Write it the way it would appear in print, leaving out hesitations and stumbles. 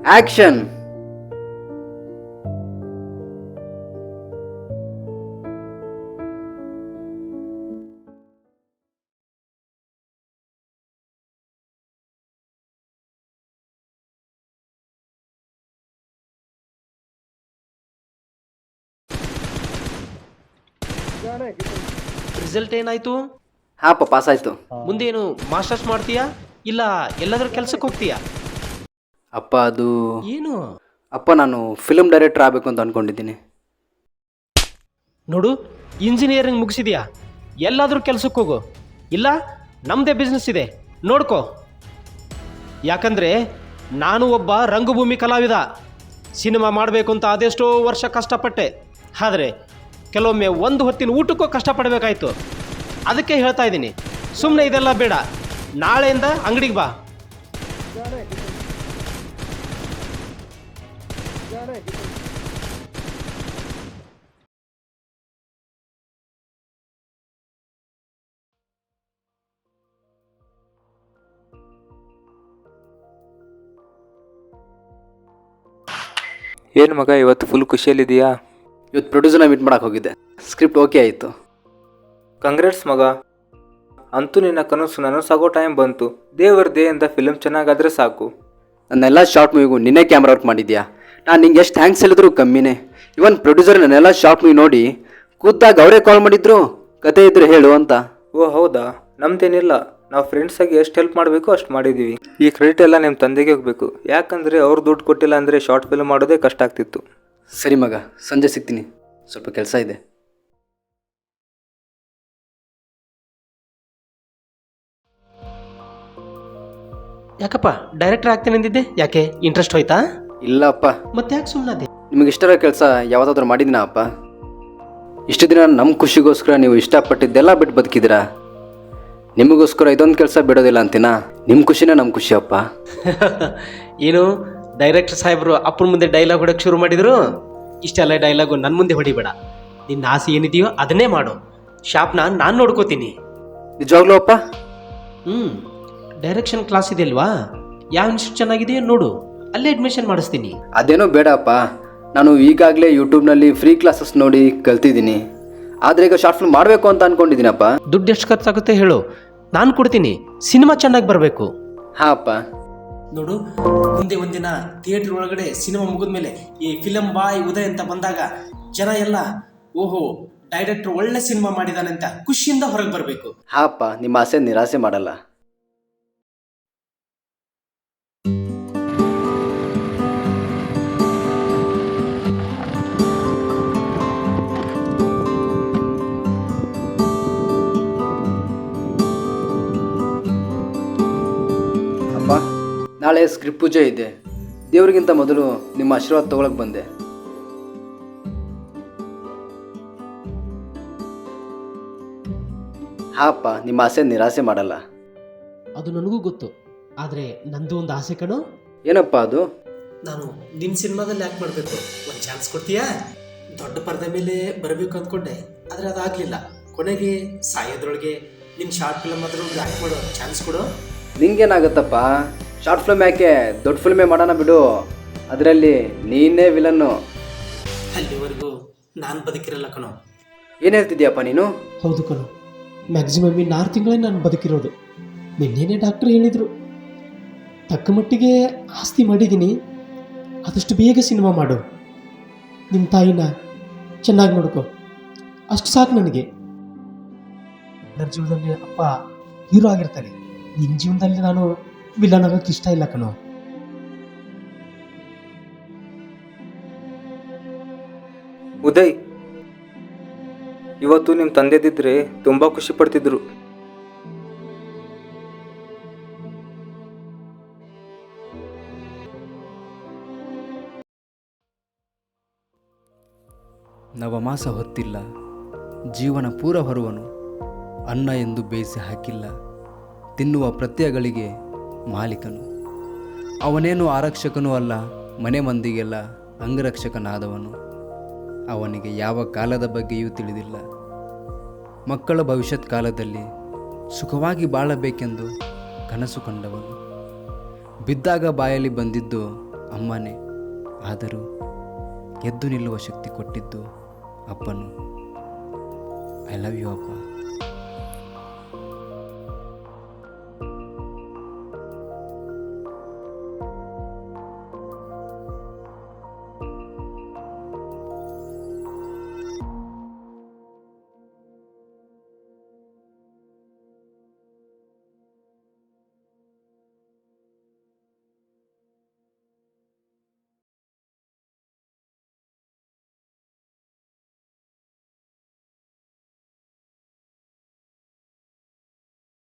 Action. Result ಏನಾಯ್ತು? ಹಾಪ pass ಆಯ್ತು. ಮುಂದೇನು ಮಾಸ್ಟರ್ಸ್ ಮಾಡ್ತೀಯಾ ಇಲ್ಲ ಎಲ್ಲಾದ್ರೂ ಕೆಲ್ಸಕ್ಕೆ ಹೋಗ್ತೀಯಾ? ಅಪ್ಪ ಅದು ಏನು? ಅಪ್ಪ ನಾನು ಫಿಲ್ಮ್ ಡೈರೆಕ್ಟರ್ ಆಗಬೇಕು ಅಂತ ಅಂದ್ಕೊಂಡಿದ್ದೀನಿ. ನೋಡು, ಇಂಜಿನಿಯರಿಂಗ್ ಮುಗಿಸಿದ್ಯಾ, ಎಲ್ಲಾದ್ರೂ ಕೆಲ್ಸಕ್ಕೆ ಹೋಗು, ಇಲ್ಲ ನಮ್ಮದೇ ಬಿಸ್ನೆಸ್ ಇದೆ ನೋಡ್ಕೋ. ಯಾಕಂದರೆ ನಾನು ಒಬ್ಬ ರಂಗಭೂಮಿ ಕಲಾವಿದ. ಸಿನಿಮಾ ಮಾಡಬೇಕು ಅಂತ ಅದೆಷ್ಟೋ ವರ್ಷ ಕಷ್ಟಪಟ್ಟೆ, ಆದರೆ ಕೆಲವೊಮ್ಮೆ ಒಂದು ಹೊತ್ತಿನ ಊಟಕ್ಕೂ ಕಷ್ಟಪಡಬೇಕಾಯ್ತು. ಅದಕ್ಕೆ ಹೇಳ್ತಾ ಇದ್ದೀನಿ, ಸುಮ್ಮನೆ ಇದೆಲ್ಲ ಬೇಡ, ನಾಳೆಯಿಂದ ಅಂಗಡಿಗೆ ಬಾ. ಏನು ಮಗ ಇವತ್ತು ಫುಲ್ ಖುಷಿಯಲ್ಲಿದೆಯಾ? ಇವತ್ತು ಪ್ರೊಡ್ಯೂಸರ್ನ ಮೀಟ್ ಮಾಡೋಕೆ ಹೋಗಿದ್ದೆ, ಸ್ಕ್ರಿಪ್ಟ್ ಓಕೆ ಆಯಿತು. ಕಂಗ್ರಾಟ್ಸ್ ಮಗ, ಅಂತೂ ನಿನ್ನ ಕನಸು ನನಸಾಗೋ ಟೈಮ್ ಬಂತು. ದೇವರ ದಯೆಯಿಂದ ಫಿಲ್ಮ್ ಚೆನ್ನಾಗಾದರೆ ಸಾಕು. ನನ್ನೆಲ್ಲ ಶಾರ್ಟ್ ಮೂವಿಗೂ ನಿನ್ನೆ ಕ್ಯಾಮ್ರಾ ವರ್ಕ್ ಮಾಡಿದ್ಯಾ. ನಾನು ನಿಂಗೆ ಎಷ್ಟು ಥ್ಯಾಂಕ್ಸ್ ಹೇಳಿದ್ರು ಕಮ್ಮಿನೇ. ಇವನ್ ಪ್ರೊಡ್ಯೂಸರ್ ನನ್ನೆಲ್ಲ ಶಾರ್ಟ್ ಮೂವಿ ನೋಡಿ ಖುದ್ದಾಗ ಅವರೇ ಕಾಲ್ ಮಾಡಿದ್ರು, ಕತೆ ಇದ್ರೆ ಹೇಳು ಅಂತ. ಓ ಹೌದಾ? ನಮ್ದೇನಿಲ್ಲ, ನಾವು ಫ್ರೆಂಡ್ಸಾಗಿ ಎಷ್ಟು ಹೆಲ್ಪ್ ಮಾಡಬೇಕು ಅಷ್ಟು ಮಾಡಿದ್ದೀವಿ. ಈ ಕ್ರೆಡಿಟ್ ಎಲ್ಲ ನಿಮ್ಮ ತಂದೆಗೆ ಹೋಗಬೇಕು, ಯಾಕಂದರೆ ಅವ್ರು ದುಡ್ಡು ಕೊಟ್ಟಿಲ್ಲ ಅಂದರೆ ಶಾರ್ಟ್ ಫಿಲ್ಮ್ ಮಾಡೋದೇ ಕಷ್ಟ ಆಗ್ತಿತ್ತು. ಸರಿ ಮಗ, ಸಂಜೆ ಸಿಗ್ತೀನಿ, ಸ್ವಲ್ಪ ಕೆಲಸ ಇದೆ. ಯಾಕಪ್ಪ ಡೈರೆಕ್ಟರ್ ಆಗ್ತೇನೆ ಅಂದಿದ್ದೆ, ಯಾಕೆ ಇಂಟ್ರೆಸ್ಟ್ ಹೋಯ್ತಾ? ಇಲ್ಲಪ್ಪ, ಮತ್ತೆ ಯಾಕೆ ಸುಮ್ಮನೆ? ನಿಮಗೆ ಇಷ್ಟರ ಕೆಲಸ ಯಾವತ್ತಾದ್ರೂ ಮಾಡಿದ್ದೀನ ಅಪ್ಪ? ಇಷ್ಟು ದಿನ ನಮ್ಮ ಖುಷಿಗೋಸ್ಕರ ನೀವು ಇಷ್ಟಪಟ್ಟಿದ್ದೆಲ್ಲ ಬಿಟ್ಟು ಬದುಕಿದ್ದೀರಾ. ನಿಮಗೋಸ್ಕರ ಇದೊಂದು ಕೆಲಸ ಬಿಡೋದಿಲ್ಲ ಅಂತೀನಾ? ನಿಮ್ಮ ಖುಷಿನೇ ನಮ್ಮ ಖುಷಿ ಅಪ್ಪ. ಏನು ಡೈರೆಕ್ಟರ್ ಸಾಹೇಬರು ಅಪ್ಪನ ಮುಂದೆ ಡೈಲಾಗ್ ಹೊಡೋಕ್ಕೆ ಶುರು ಮಾಡಿದ್ರು? ಇಷ್ಟೆಲ್ಲ ಡೈಲಾಗು ನನ್ನ ಮುಂದೆ ಹೊಡಿಬೇಡ. ನಿನ್ನ ಆಸೆ ಏನಿದೆಯೋ ಅದನ್ನೇ ಮಾಡು, ಶಾಪ್ನ ನಾನು ನೋಡ್ಕೋತೀನಿ. ನಿಜವಾಗ್ಲೂ ಅಪ್ಪ? ಡೈರೆಕ್ಷನ್ ಕ್ಲಾಸ್ ಇದೆ ಅಲ್ವಾ, ಯಾವ ಇನ್ಸ್ಟಿಟ್ಯೂಟ್ ಚೆನ್ನಾಗಿದೆಯೋ ನೋಡು, ಅಲ್ಲೇ ಅಡ್ಮಿಷನ್ ಮಾಡಿಸ್ತೀನಿ. ಅದೇನೋ ಬೇಡ ಅಪ್ಪ, ನಾನು ಈಗಾಗಲೇ ಯೂಟ್ಯೂಬ್ನಲ್ಲಿ ಫ್ರೀ ಕ್ಲಾಸಸ್ ನೋಡಿ ಕಲ್ತಿದ್ದೀನಿ. ಆದರೆ ಈಗ ಶಾರ್ಟ್ ಫಿಲ್ಮ್ ಮಾಡಬೇಕು ಅಂತ ಅಂದ್ಕೊಂಡಿದ್ದೀನಪ್ಪ. ದುಡ್ಡು ಎಷ್ಟು ಖರ್ಚಾಗುತ್ತೆ ಹೇಳು, ನಾನು ಕೊಡ್ತೀನಿ. ಸಿನಿಮಾ ಚೆನ್ನಾಗಿ ಬರಬೇಕು. ಹಾಂ ಅಪ್ಪ. ನೋಡು, ಮುಂದೆ ಒಂದಿನ ಥಿಯೇಟರ್ ಒಳಗಡೆ ಸಿನಿಮಾ ಮುಗಿದ್ಮೇಲೆ ಈ ಫಿಲಂ ಬಾಯ್ ಉದಯ್ ಅಂತ ಬಂದಾಗ ಜನ ಎಲ್ಲ ಓಹೋ ಡೈರೆಕ್ಟರ್ ಒಳ್ಳೆ ಸಿನಿಮಾ ಮಾಡಿದಾನೆ ಅಂತ ಖುಷಿಯಿಂದ ಹೊರಗೆ ಬರಬೇಕು. ಹಾಂ ಅಪ್ಪ, ನಿಮ್ಮ ಆಸೆ ನಿರಾಸೆ ಮಾಡಲ್ಲ. ಅಪ್ಪ, ನಾಳೆ ಸ್ಕ್ರಿಪ್ಟ್ ಪೂಜೆ ಇದೆ. ದೇವ್ರಿಗಿಂತ ಮೊದಲು ನಿಮ್ಮ ಆಶೀರ್ವಾದ ತಗೊಳಕ್ ಬಂದೆ. ಹಾಪ, ನಿಮ್ಮ ಆಸೆ ನಿರಾಸೆ ಮಾಡಲ್ಲ. ಅದು ನನಗೂ ಗೊತ್ತು, ಆದರೆ ನಂದು ಒಂದು ಆಸೆ ಕಣೋ. ಏನಪ್ಪ ಅದು? ನಾನು ನಿನ್ನ ಸಿನಿಮಾದಲ್ಲಿ ಯಾಕೆ ಮಾಡಬೇಕು, ಒಂದು ಚಾನ್ಸ್ ಕೊಡ್ತೀಯಾ? ದೊಡ್ಡ ಪರದೆ ಮೇಲೆ ಬರಬೇಕು ಅಂದ್ಕೊಂಡೆ, ಆದರೆ ಅದಾಗಲಿಲ್ಲ. ಕೊನೆಗೆ ಸಾಯೋದ್ರೊಳಗೆ ನಿನ್ನ ಶಾರ್ಟ್ ಫಿಲ್ಮ್ ಆದರೂ ಆ್ಯಕ್ಟ್ ಮಾಡೋ ಚಾನ್ಸ್ ಕೊಡು. ನಿಂಗೇನಾಗುತ್ತಪ್ಪ, ಶಾರ್ಟ್ ಫಿಲ್ಮ್ ಯಾಕೆ, ದೊಡ್ಡ ಫಿಲ್ಮೇ ಮಾಡೋಣ ಬಿಡು. ಅದರಲ್ಲಿ ನೀನೇ ವಿಲನ್ನು. ಅಲ್ಲಿವರೆಗೂ ನಾನು ಬದುಕಿರಲ್ಲ ಕಣೋ. ಏನು ಹೇಳ್ತಿದ್ಯಪ್ಪ ನೀನು? ಹೌದು ಕಣೋ, ಮ್ಯಾಕ್ಸಿಮಮ್ ಇನ್ನು 6 ತಿಂಗಳೇ ನಾನು ಬದುಕಿರೋದು. ನಿನ್ನೇನೆ ಡಾಕ್ಟ್ರ್ ಹೇಳಿದರು, ತಕ್ಕ ಮಟ್ಟಿಗೆ ಆಸ್ತಿ ಮಾಡಿದ್ದೀನಿ, ಆದಷ್ಟು ಬೇಗ ಸಿನಿಮಾ ಮಾಡು, ನಿಮ್ಮ ತಾಯಿನ ಚೆನ್ನಾಗಿ ನೋಡ್ಕೊ, ಅಷ್ಟು ಸಾಕು ನನಗೆ. ನನ್ನ ಜೀವನದಲ್ಲಿ ಅಪ್ಪ ಹೀರೋ ಆಗಿರ್ತಾನೆ, ನಿನ್ನ ಜೀವನದಲ್ಲಿ ನಾನು ವಿಲನ್ ಆಗೋಕ್ಕೆ ಇಷ್ಟ ಇಲ್ಲ ಕಣೋ. ಉದಯ್, ಇವತ್ತು ನಿಮ್ಮ ತಂದೆದಿದ್ರೆ ತುಂಬ ಖುಷಿ ಪಡ್ತಿದ್ರು. ನವಮಾಸ ಹೊತ್ತಿಲ್ಲ, ಜೀವನ ಪೂರ ಹೊರುವನು, ಅನ್ನ ಎಂದು ಬೇಯಿಸಿ ಹಾಕಿಲ್ಲ, ತಿನ್ನುವ ಪ್ರತ್ಯಯಗಳಿಗೆ ಮಾಲೀಕನು. ಅವನೇನು ಆರಕ್ಷಕನೂ ಅಲ್ಲ, ಮನೆ ಮಂದಿಗೆಲ್ಲ ಅಂಗರಕ್ಷಕನಾದವನು. ಅವನಿಗೆ ಯಾವ ಕಾಲದ ಬಗ್ಗೆಯೂ ತಿಳಿದಿಲ್ಲ. ಮಕ್ಕಳ ಭವಿಷ್ಯತ್ ಕಾಲದಲ್ಲಿ ಸುಖವಾಗಿ ಬಾಳಬೇಕೆಂದು ಕನಸು ಕಂಡವನು. ಬಿದ್ದಾಗ ಬಾಯಲ್ಲಿ ಬಂದಿದ್ದು ಅಮ್ಮನೇ. ಆದರೂ ಎದ್ದು ನಿಲ್ಲುವ ಶಕ್ತಿ ಕೊಟ್ಟಿದ್ದು ಅಪ್ಪನು. ಐ ಲವ್ ಯು ಅಪ್ಪ.